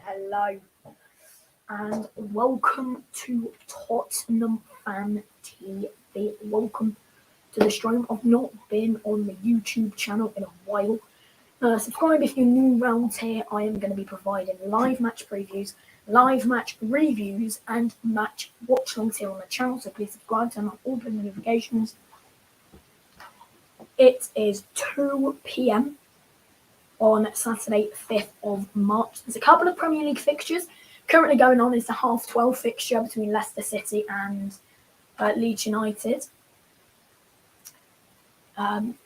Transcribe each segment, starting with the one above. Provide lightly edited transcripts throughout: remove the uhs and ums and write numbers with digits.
Hello, and welcome to Tottenham Fan TV. Welcome to the stream. I've not been on the YouTube channel in a while. Subscribe if you're new around here. I am going to be providing live match previews, live match reviews, and match watch-alongs here on the channel. So please subscribe, turn on all the notifications. It is 2 p.m. on Saturday, 5th of March. There's a couple of Premier League fixtures. Currently going on is the 12:30 fixture between Leicester City and Leeds United.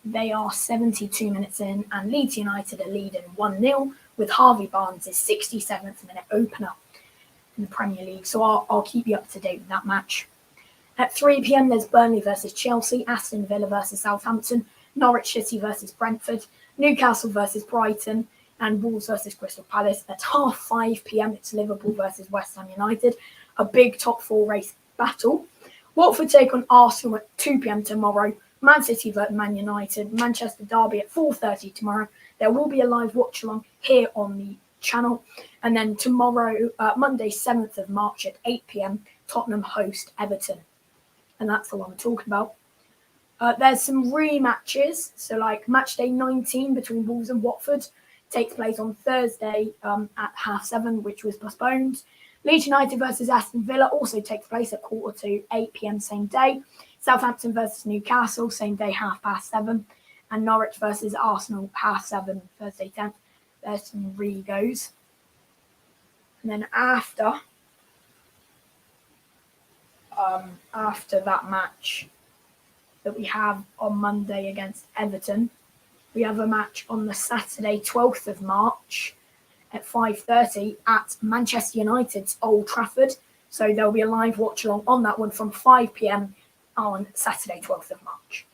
They are 72 minutes in, and Leeds United are leading 1-0 with Harvey Barnes' 67th minute opener in the Premier League. So I'll keep you up to date with that match. At 3 p.m, there's Burnley versus Chelsea, Aston Villa versus Southampton, Norwich City versus Brentford, Newcastle versus Brighton, and Wolves versus Crystal Palace. At 5 p.m, it's Liverpool versus West Ham United, a big top four race battle. Watford take on Arsenal at 2 p.m. tomorrow. Man City versus Man United, Manchester Derby at 4:30 tomorrow. There will be a live watch along here on the channel. And then tomorrow, Monday 7th of March at 8 p.m, Tottenham host Everton. And that's the one we're talking about. There's some rematches. So like match day 19 between Wolves and Watford takes place on Thursday at 7:30, which was postponed. Leeds United versus Aston Villa also takes place at 8 p.m. same day. Southampton versus Newcastle, same day, 7:30. And Norwich versus Arsenal, 7:30, Thursday 10th. There's some re-goes. And then after that match that we have on Monday against Everton, we have a match on the Saturday 12th of March at 5:30 at Manchester United's Old Trafford. So there'll be a live watch along on that one from 5 p.m. on Saturday 12th of March.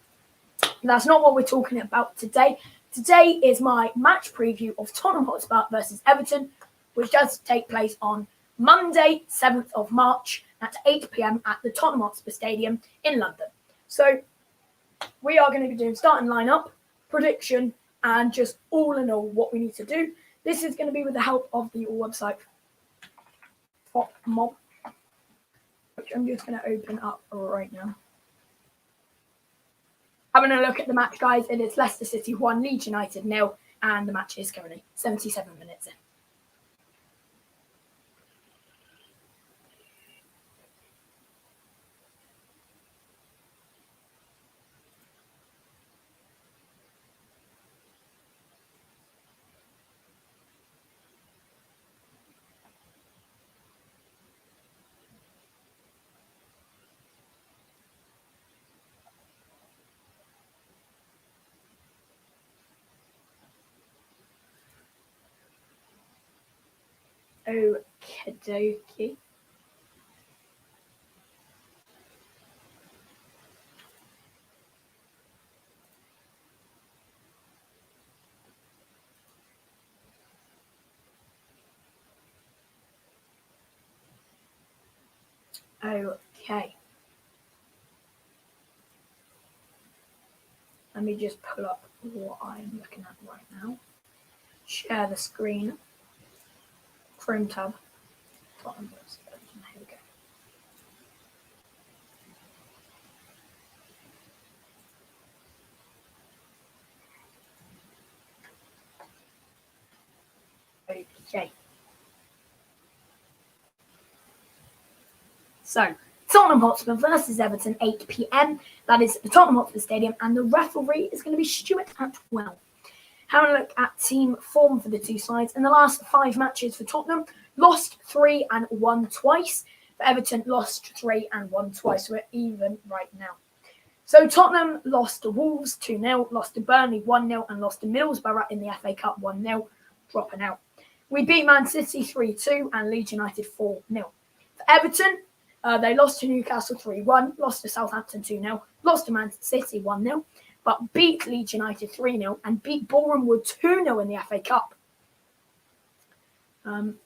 That's not what we're talking about today. Today is my match preview of Tottenham Hotspur versus Everton, which does take place on Monday 7th of March at 8 p.m. at the Tottenham Hotspur Stadium in London. So we are going to be doing starting lineup, prediction, and just all in all what we need to do. This is going to be with the help of the website Top Mob, which I'm just going to open up right now. Having a look at the match, guys, it is Leicester City 1, Leeds United 0, and the match is currently 77 minutes in. Okie dokie. Okay. Let me just pull up what I'm looking at right now. Share the screen. Chrome tab. Here we go. Okay. So, Tottenham Hotspur versus Everton, 8 p.m. That is the Tottenham Hotspur Stadium, and the referee is going to be Stuart Atwell. Having a look at team form for the two sides. In the last 5 matches for Tottenham, lost 3 and won twice. For Everton, lost 3 and won twice. So we're even right now. So Tottenham lost to Wolves 2-0, lost to Burnley 1-0, and lost to Middlesbrough in the FA Cup 1-0, dropping out. We beat Man City 3-2 and Leeds United 4-0. For Everton, they lost to Newcastle 3-1, lost to Southampton 2-0, lost to Man City 1-0, but beat Leeds United 3-0 and beat Bournemouth 2-0 in the FA Cup.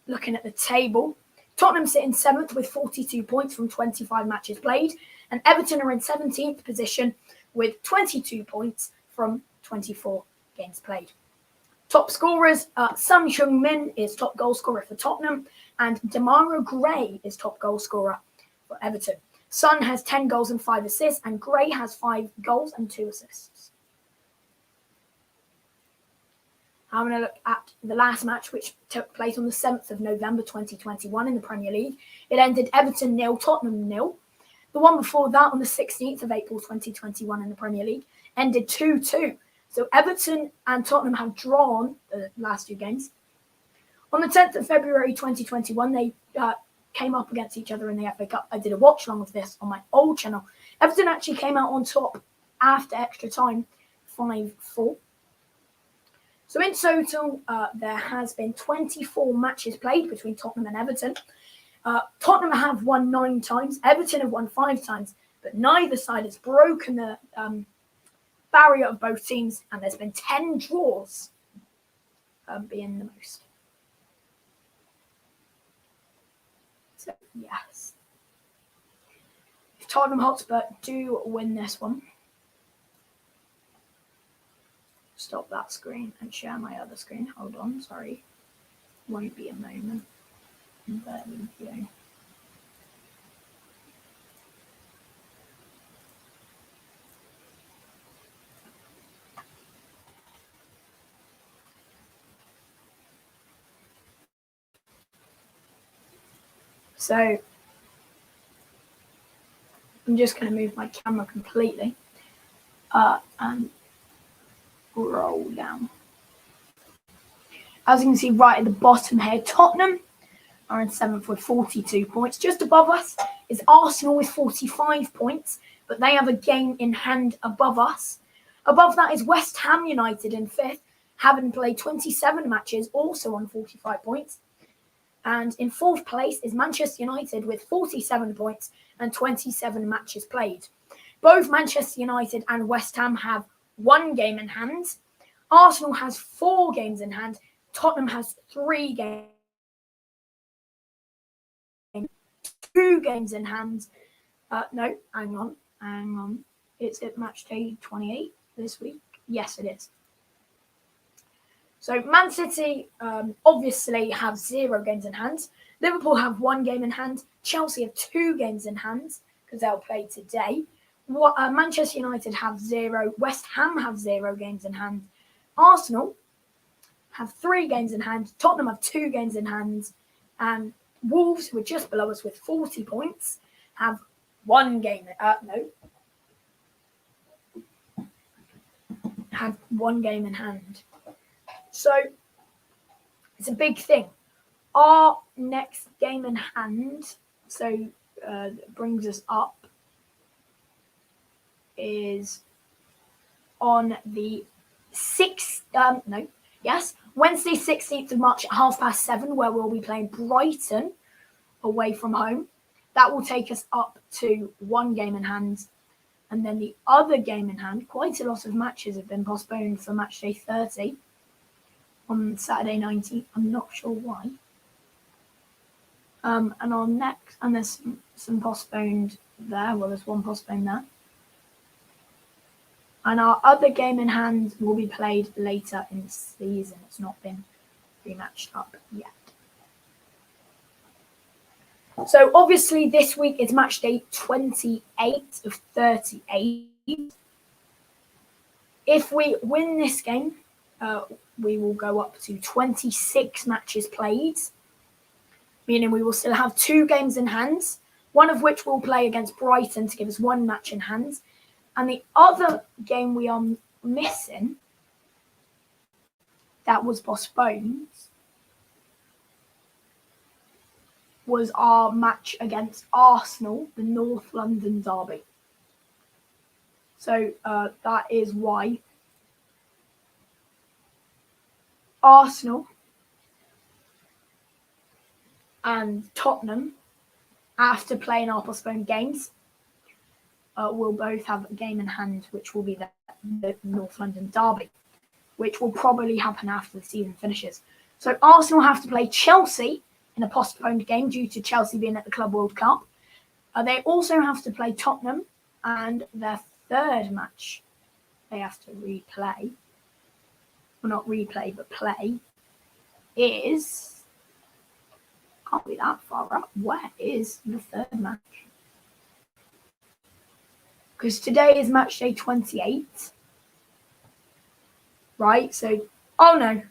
Looking at the table, Tottenham sit in 7th with 42 points from 25 matches played, and Everton are in 17th position with 22 points from 24 games played. Top scorers, Son Heung-min is top goal scorer for Tottenham, and Demarai Gray is top goal scorer for Everton. Son has 10 goals and 5 assists, and Gray has 5 goals and 2 assists. I'm going to look at the last match, which took place on the 7th of November 2021 in the Premier League. It ended Everton 0, Tottenham 0. The one before that, on the 16th of April 2021 in the Premier League, ended 2-2. So Everton and Tottenham have drawn the last 2 games. On the 10th of February 2021, they came up against each other in the FA Cup. I did a watch along of this on my old channel. Everton actually came out on top after extra time, 5-4. So in total, there has been 24 matches played between Tottenham and Everton. Tottenham have won 9 times. Everton have won 5 times. But neither side has broken the barrier of both teams. And there's been 10 draws being the most. So, yes. If Tottenham Hotspur do win this one, stop that screen and share my other screen. Hold on, sorry. Won't be a moment. There we go. So I'm just going to move my camera completely and roll down. As you can see right at the bottom here, Tottenham are in 7th with 42 points. Just above us is Arsenal with 45 points, but they have a game in hand above us. Above that is West Ham United in 5th, having played 27 matches, also on 45 points. And in 4th place is Manchester United with 47 points and 27 matches played. Both Manchester United and West Ham have 1 game in hand. Arsenal has 4 games in hand. Tottenham has 3 games. 2 games in hand. No, hang on. It's at match day 28 this week. Yes, it is. So Man City obviously have 0 games in hand. Liverpool have 1 game in hand. Chelsea have 2 games in hand because they'll play today. Manchester United have 0. West Ham have 0 games in hand. Arsenal have 3 games in hand. Tottenham have 2 games in hand. And Wolves, who are just below us with 40 points, have 1 game. Have 1 game in hand. So it's a big thing. Our next game in hand, so brings us up, is on the Wednesday 16th of March at 7:30, where we'll be playing Brighton away from home. That will take us up to 1 game in hand. And then the other game in hand, quite a lot of matches have been postponed for match day 30 on Saturday 19th. I'm not sure why. And there's some postponed there. Well, there's 1 postponed there. And our other game in hand will be played later in the season. It's not been rematched up yet. So obviously this week is match day 28 of 38. If we win this game, we will go up to 26 matches played, meaning we will still have 2 games in hand, one of which we'll play against Brighton to give us 1 match in hand. And the other game we are missing that was postponed was our match against Arsenal, the North London derby. So that is why Arsenal and Tottenham, after playing our postponed games, will both have a game in hand, which will be the North London derby, which will probably happen after the season finishes. So Arsenal have to play Chelsea in a postponed game due to Chelsea being at the Club World Cup. They also have to play Tottenham, and their 3rd match they have to replay well, not replay, but play, is, can't be that far up. Where is the third match? Because today is match day 28, right? So, oh no.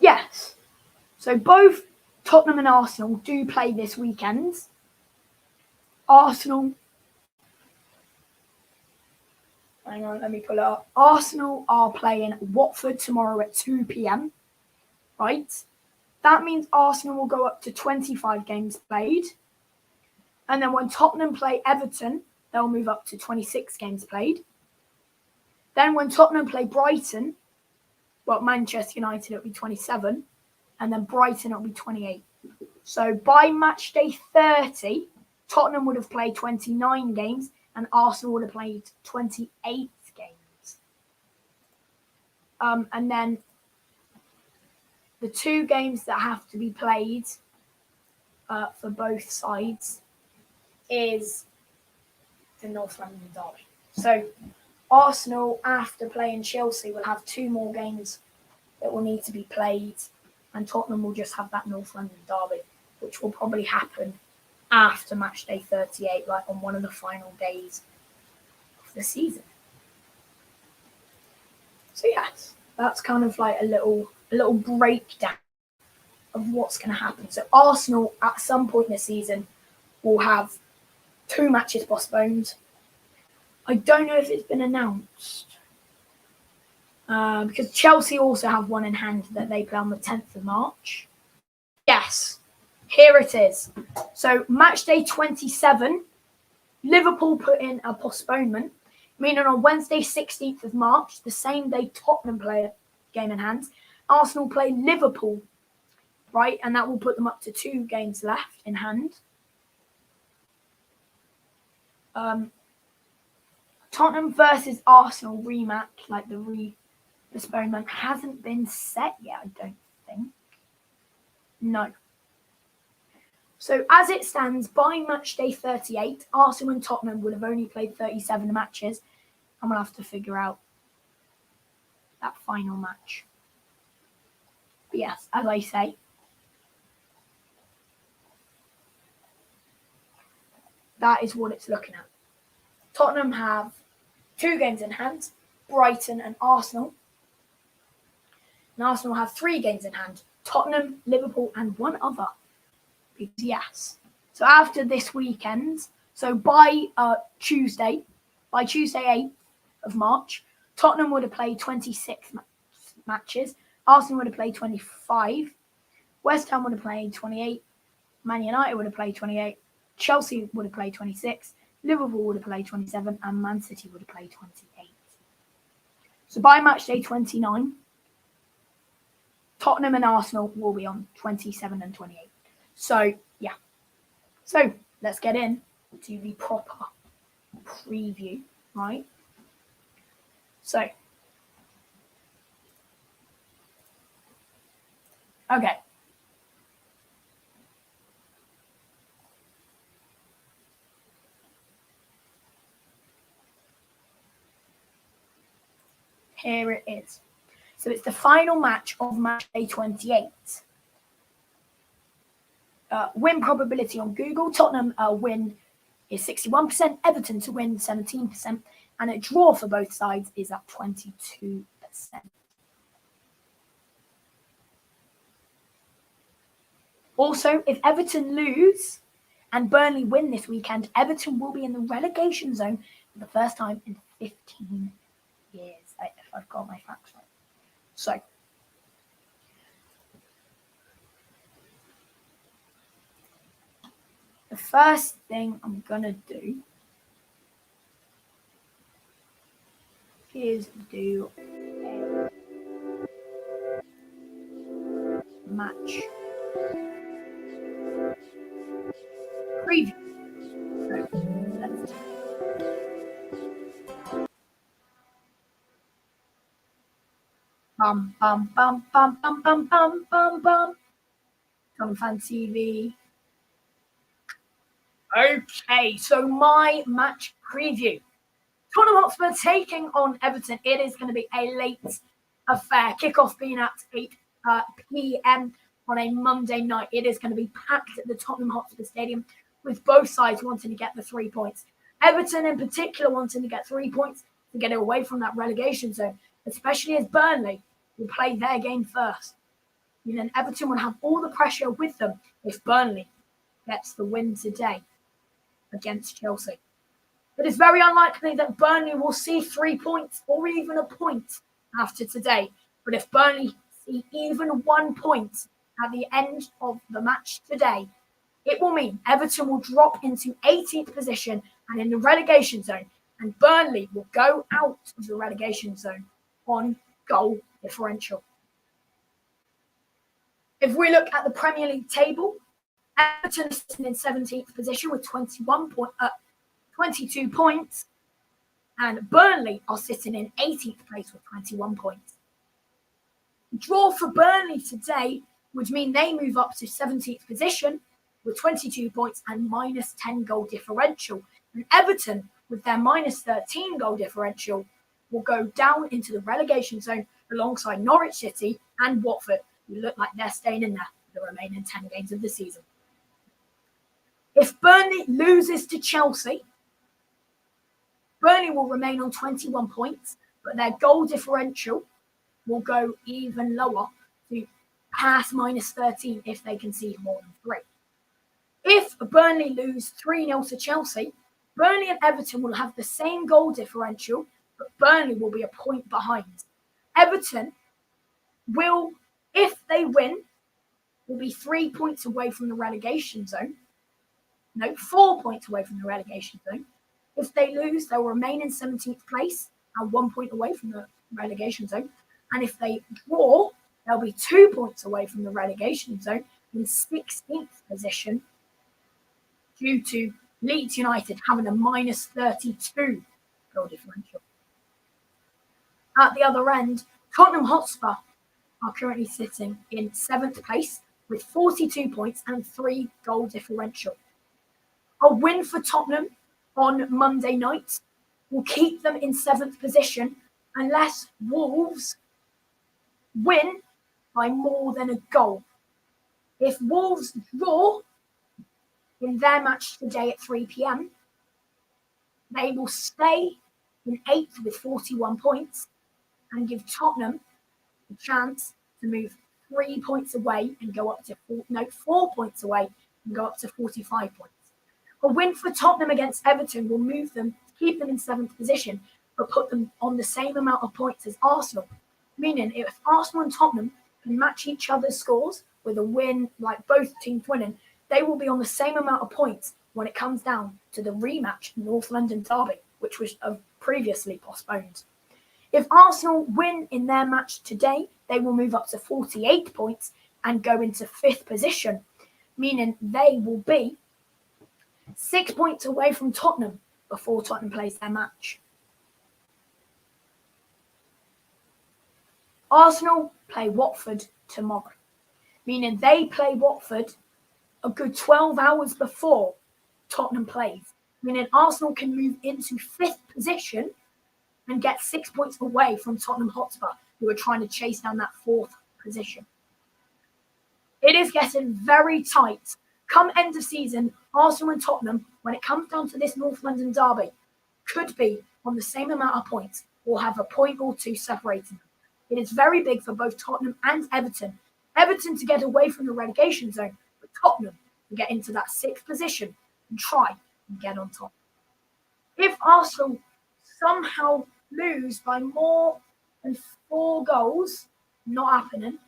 Yes. So both Tottenham and Arsenal do play this weekend. Arsenal, hang on, let me pull it up. Arsenal are playing Watford tomorrow at 2 p.m, right? That means Arsenal will go up to 25 games played. And then when Tottenham play Everton, they'll move up to 26 games played. Then when Tottenham play Brighton, well, Manchester United, it'll be 27. And then Brighton, it'll be 28. So by match day 30, Tottenham would have played 29 games and Arsenal would have played 28 games. And then the two games that have to be played for both sides is the North London derby. So Arsenal, after playing Chelsea, will have two more games that will need to be played, and Tottenham will just have that North London derby, which will probably happen after match day 38, like on one of the final days of the season. So yes, that's kind of like a little breakdown of what's going to happen. So Arsenal, at some point in the season, will have two matches postponed. I don't know if it's been announced. Because Chelsea also have one in hand that they play on the 10th of March. Yes, here it is. So match day 27, Liverpool put in a postponement, meaning on Wednesday 16th of March, the same day Tottenham play a game in hand, Arsenal play Liverpool, right? And that will put them up to 2 games left in hand. Tottenham versus Arsenal rematch, like the postponement, hasn't been set yet, I don't think. No. So as it stands, by match day 38, Arsenal and Tottenham would have only played 37 matches, and we'll have to figure out that final match. But yes, as I say, that is what it's looking at. Tottenham have 2 games in hand, Brighton and Arsenal. And Arsenal have 3 games in hand, Tottenham, Liverpool, and one other. Because yes. So after this weekend, so by Tuesday 8th of March, Tottenham would have played 26 matches, Arsenal would have played 25, West Ham would have played 28, Man United would have played 28, Chelsea would have played 26, Liverpool would have played 27, and Man City would have played 28. So by match day 29, Tottenham and Arsenal will be on 27 and 28. So, yeah. So, let's get in to the proper preview, right? So, okay. Here it is. So it's the final match of match day 28. Win probability on Google. Tottenham win is 61%, Everton to win 17%, and a draw for both sides is at 22%. Also, if Everton lose and Burnley win this weekend, Everton will be in the relegation zone for the first time in 15 years, if I've got my facts right. So, the first thing I'm going to do is do a match preview. So, let's do it. Bum, bum, bum, bum, bum, bum, bum, bum, bum. Tottenham Fan TV. Okay, so my match preview. Tottenham Hotspur taking on Everton. It is going to be a late affair. Kickoff being at 8 p.m. on a Monday night. It is going to be packed at the Tottenham Hotspur Stadium with both sides wanting to get the 3 points. Everton in particular wanting to get 3 points to get away from that relegation zone, especially as Burnley will play their game first. And then Everton will have all the pressure with them if Burnley gets the win today against Chelsea. It is very unlikely that Burnley will see 3 points or even a point after today. But if Burnley see even 1 point at the end of the match today, it will mean Everton will drop into 18th position and in the relegation zone, and Burnley will go out of the relegation zone on goal differential. If we look at the Premier League table, Everton is sitting in 17th position with 22 points, and Burnley are sitting in 18th place with 21 points. Draw for Burnley today would mean they move up to 17th position with 22 points and minus 10 goal differential. And Everton, with their minus 13 goal differential, will go down into the relegation zone alongside Norwich City and Watford, who look like they're staying in there for the remaining 10 games of the season. If Burnley loses to Chelsea, Burnley will remain on 21 points, but their goal differential will go even lower to past minus 13 if they concede more than 3. If Burnley lose 3-0 to Chelsea, Burnley and Everton will have the same goal differential, but Burnley will be a point behind. Everton will, if they win, will be 3 points away from the relegation zone. No, 4 points away from the relegation zone. If they lose, they'll remain in 17th place and 1 point away from the relegation zone. And if they draw, they'll be 2 points away from the relegation zone in 16th position due to Leeds United having a minus 32 goal differential. At the other end, Tottenham Hotspur are currently sitting in 7th place with 42 points and 3 goal differential. A win for Tottenham on Monday night will keep them in 7th position unless Wolves win by more than a goal. If Wolves draw in their match today at 3 p.m, they will stay in 8th with 41 points and give Tottenham a chance to move 3 points away and go up to 4 points away and go up to 45 points. A win for Tottenham against Everton will move them, keep them in 7th position, but put them on the same amount of points as Arsenal. Meaning, if Arsenal and Tottenham can match each other's scores with a win, like both teams winning, they will be on the same amount of points when it comes down to the rematch North London derby, which was previously postponed. If Arsenal win in their match today, they will move up to 48 points and go into 5th position, meaning they will be 6 points away from Tottenham before Tottenham plays their match. Arsenal play Watford tomorrow, meaning they play Watford a good 12 hours before Tottenham plays, meaning Arsenal can move into 5th position and get 6 points away from Tottenham Hotspur, who are trying to chase down that 4th position. It is getting very tight. Come end of season, Arsenal and Tottenham, when it comes down to this North London derby, could be on the same amount of points or have a point or two separating them. It is very big for both Tottenham and Everton. Everton to get away from the relegation zone, but Tottenham to get into that 6th position and try and get on top. If Arsenal somehow lose by more than 4 goals, not happening,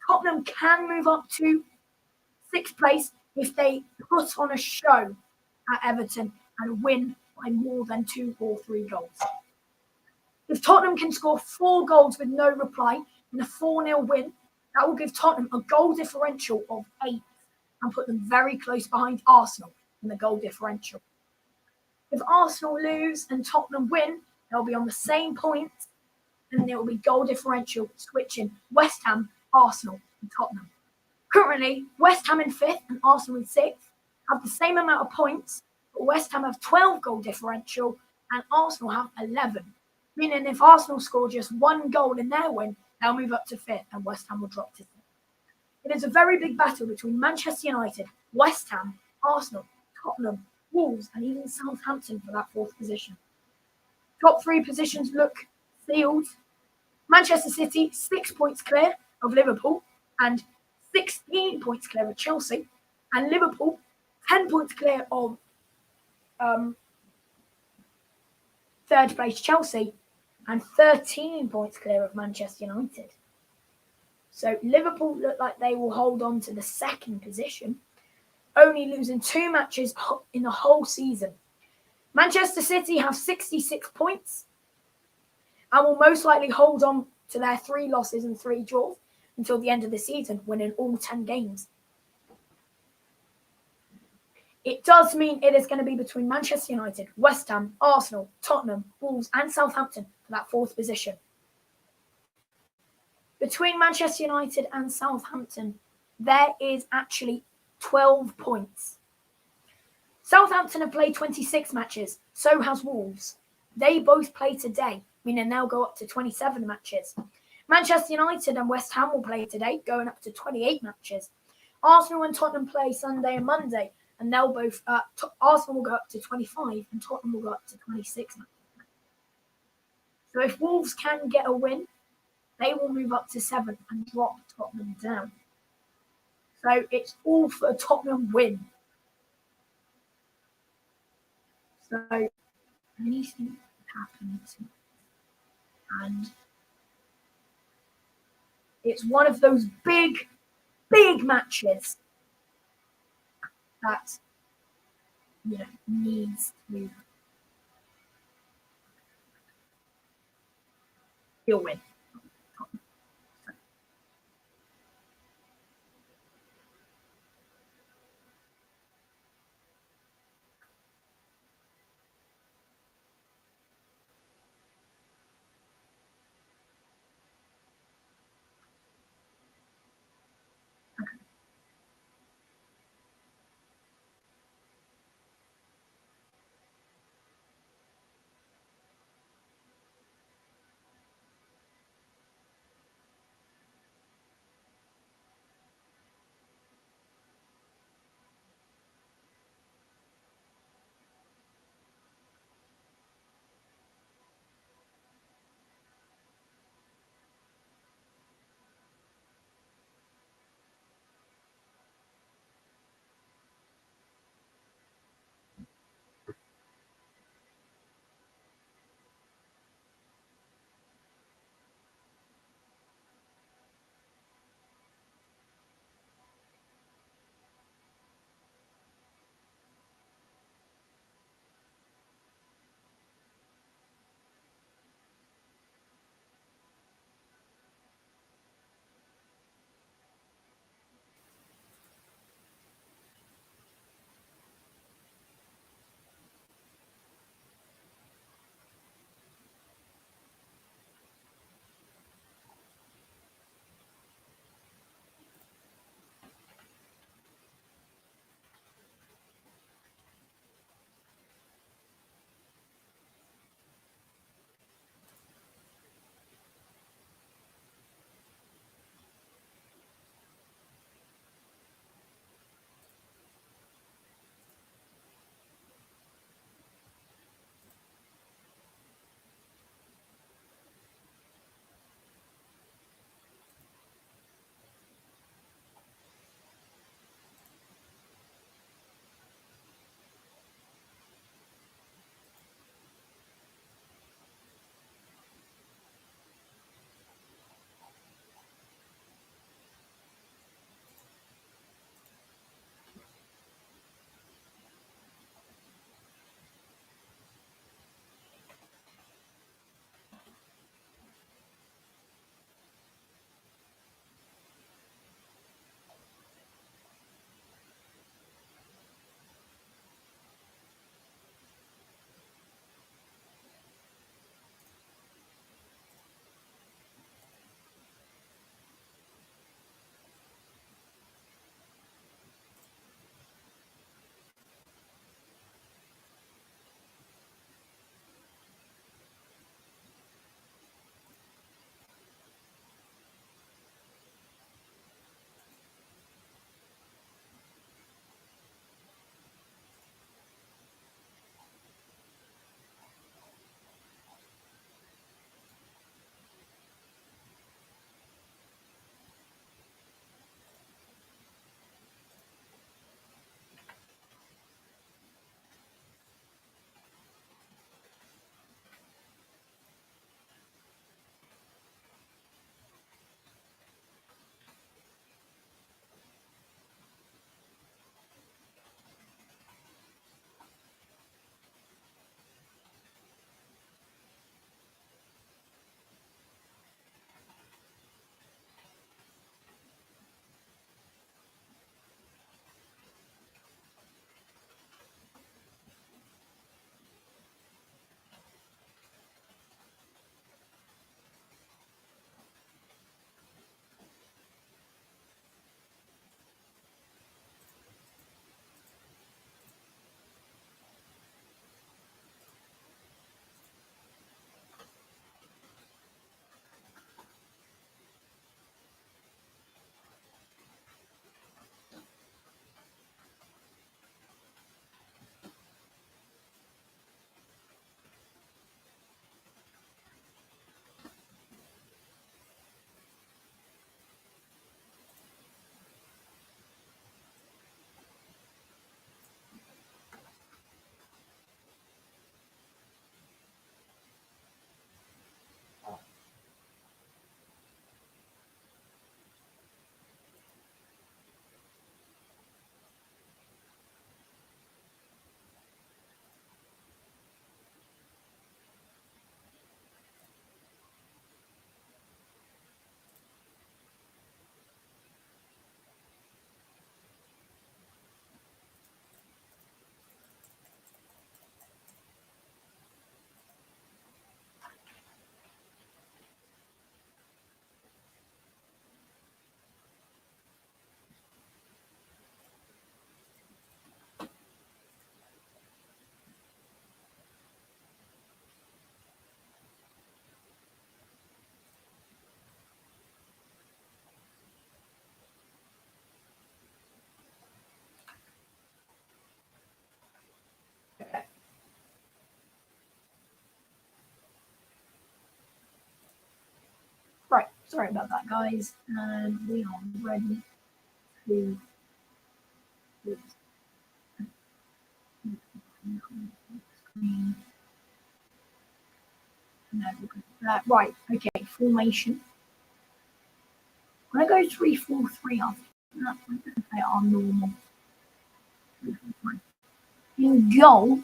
Tottenham can move up to 6th place if they put on a show at Everton and win by more than 2 or 3 goals. If Tottenham can score 4 goals with no reply in a 4-0 win, that will give Tottenham a goal differential of 8 and put them very close behind Arsenal in the goal differential. If Arsenal lose and Tottenham win, they'll be on the same points and there will be goal differential switching West Ham, Arsenal and Tottenham. Currently, West Ham in 5th and Arsenal in 6th have the same amount of points, but West Ham have 12 goal differential and Arsenal have 11. Meaning if Arsenal score just one goal in their win, they'll move up to fifth and West Ham will drop to fifth. It is a very big battle between Manchester United, West Ham, Arsenal, Tottenham, Wolves, and even Southampton for that fourth position. Top three positions look sealed. Manchester City, 6 points clear of Liverpool and 16 points clear of Chelsea. And Liverpool, 10 points clear of third place Chelsea and 13 points clear of Manchester United. So Liverpool look like they will hold on to the second position, only losing 2 matches in the whole season. Manchester City have 66 points and will most likely hold on to their 3 losses and 3 draws until the end of the season, winning all 10 games. It does mean it is going to be between Manchester United, West Ham, Arsenal, Tottenham, Wolves, and Southampton for that fourth position. Between Manchester United and Southampton, there is actually 12 points. Southampton have played 26 matches, so has Wolves. They both play today, meaning they'll go up to 27 matches. Manchester United and West Ham will play today, going up to 28 matches. Arsenal and Tottenham play Sunday and Monday, and they'll both. Arsenal will go up to 25, and Tottenham will go up to 26 matches. So if Wolves can get a win, they will move up to 7th and drop Tottenham down. So it's all for a Tottenham win. So anything happens, and it's one of those big matches that needs to be a win. Sorry about that, guys. And we are ready to. No, right, okay, formation. I'm going to go 3-4-3 after that. I'm going to play our normal 3-4-3. In goal,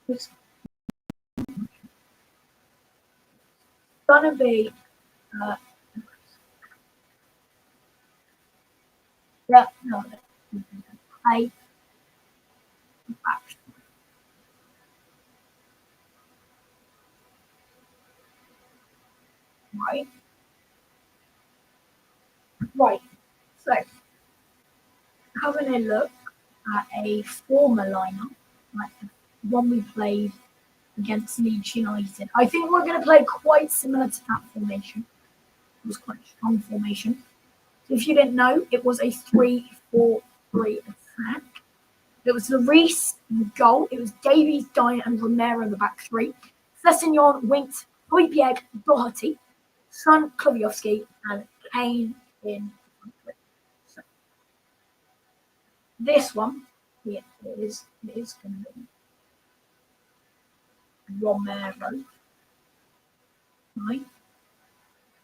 it's going to be. Uh, yeah, no, play back. Right. Right. So, having a look at a former lineup, like the one we played against Leeds United, I think we're going to play quite similar to that formation. It was quite a strong formation. So if you didn't know, it was a 3-4-3 attack. It was Lloris in goal. It was Davies, Dyer, and Romero in the back three. Sessegnon, Winks, Højbjerg, Doherty, Son, Kloviowski, and Kane in front three. So this one, yeah, it is going to be Romero, right?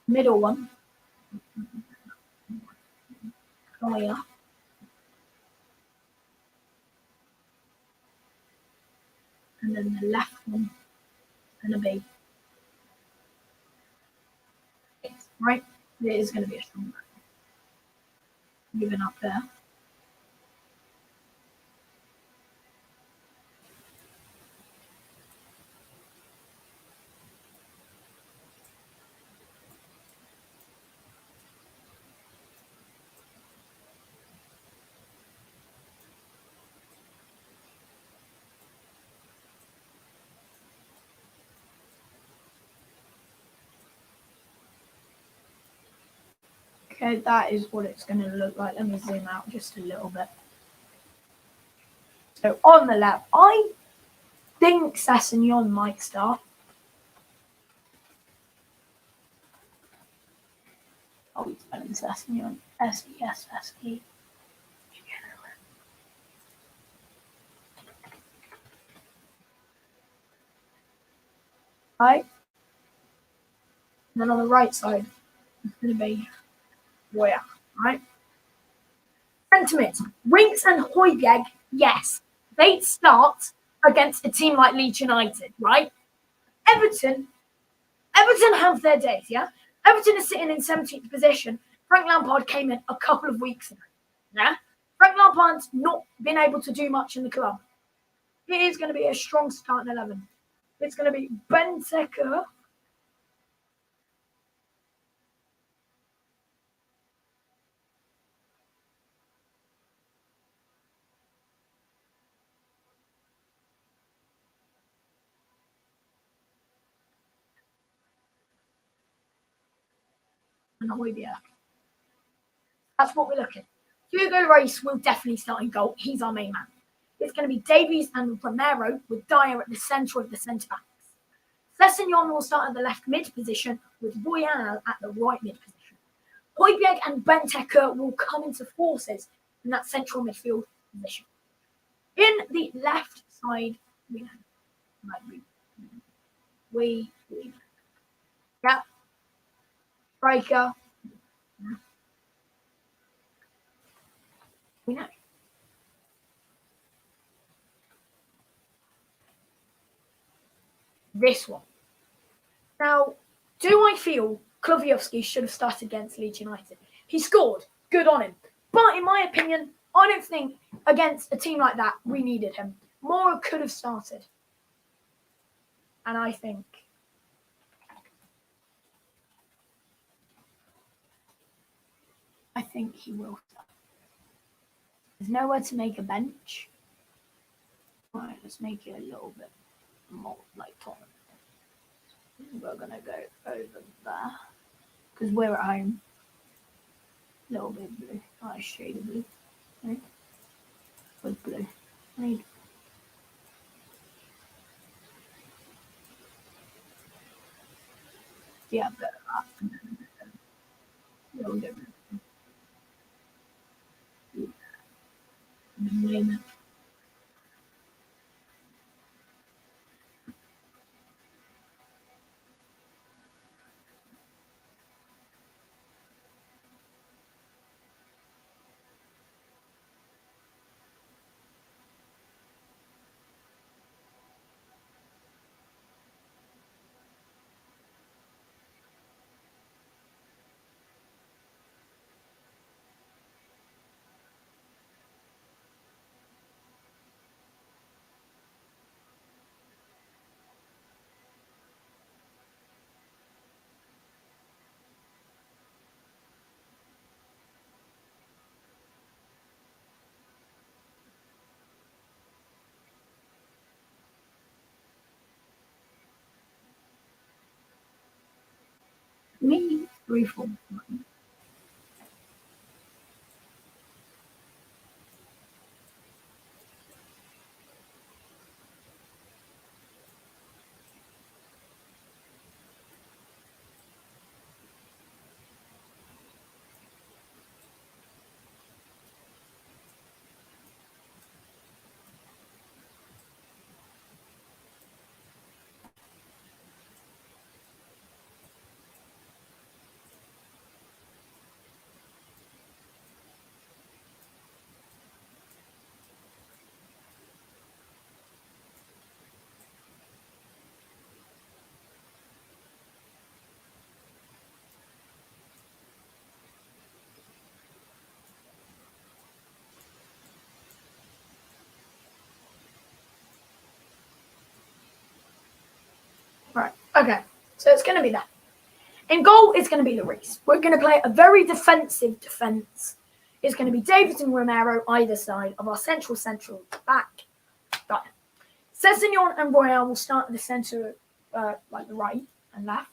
Middle one, Dyer, and then the left one is going to be right. It is going to be a strong back. Moving up there. Okay, that is what it's going to look like. Let me zoom out just a little bit. So on the left, I think Sessegnon might start. Oh, he's spelling Sessegnon. S-E-S-S-E. Right? And then on the right side, it's going to be Roya, right? Sentiment. Winks and Højbjerg, yes, they'd start against a team like Leeds United, right? Everton have their days, yeah? Everton is sitting in 17th position. Frank Lampard came in a couple of weeks ago, yeah? Frank Lampard's not been able to do much in the club. It is going to be a strong starting 11. It's going to be Benteke, and Højbjerg. That's what we're looking at. Hugo Race will definitely start in goal. He's our main man. It's going to be Davies and Romero with Dyer at the centre of the centre backs. Sessegnon will start at the left mid position with Royal at the right mid position. Højbjerg and Benteke will come into forces in that central midfield position. In the left side, we yeah, striker, we know. This one. Now, do I feel Kloviowski should have started against Leeds United? He scored. Good on him. But in my opinion, I don't think against a team like that we needed him. Mora could have started. And I think he will start. There's nowhere to make a bench. Right, let's make it a little bit more like Tottenham. We're going to go over there because we're at home. A little bit blue. Nice shade of blue. Right? With blue. Right. Yeah, but no, no, no, no. Me, 3-4. Right. Okay. So it's going to be that. In goal, it's going to be Lloris. We're going to play a very defensive defence. It's going to be David and Romero either side of our central back. Right. Sessegnon and Royale will start at the centre, like the right and left.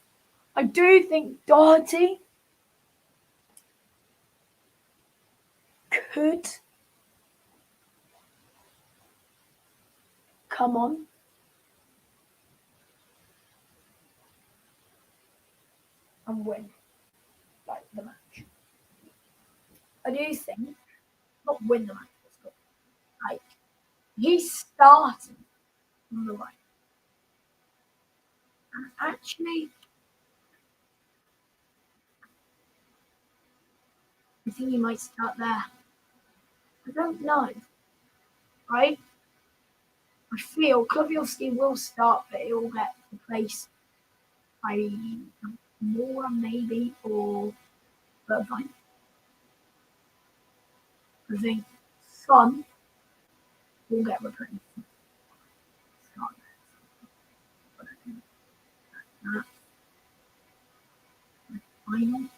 I do think Doherty could come on and win like the match. I do think not win the match, but like he's starting on the right. And actually, I think he might start there. I don't know, right? I feel Kloviowski will start, but it will get replaced by Mora maybe or Irvine. I think Son will get replaced. Start there. But I think that's final.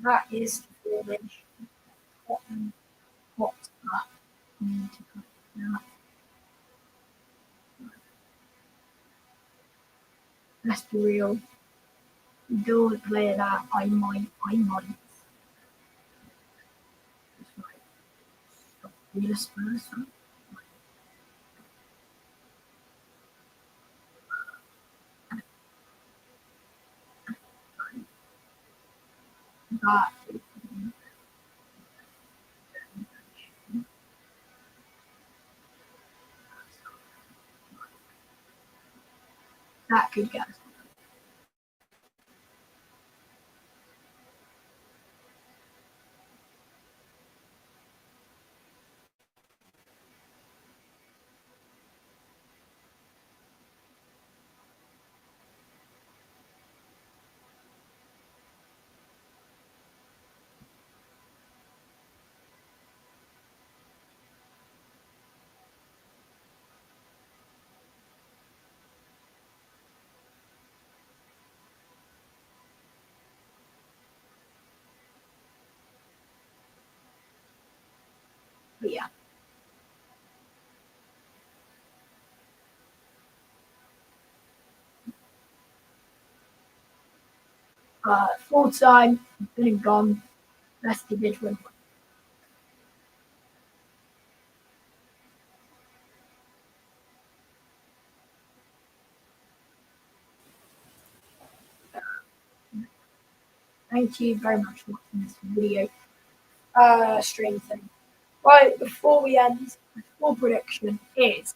That is the formation. Tottenham Hotspur. Need to put that. Let's be real. Don't play that. I might. Just like stop being a Spurs fan. That that could get us. But yeah. Full time, been and gone. Leicester did win. Thank you very much for watching this video. Stream thing. Right, before we end, my full prediction is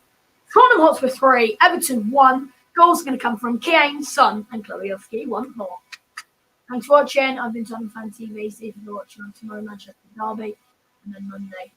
Tottenham Hotspur 3, Everton 1. Goals are going to come from Kane, Son, and Kloiowski. 1 more. Thanks for watching. I've been Tottenham Fan TV. See if you're watching on tomorrow, Manchester Derby, and then Monday.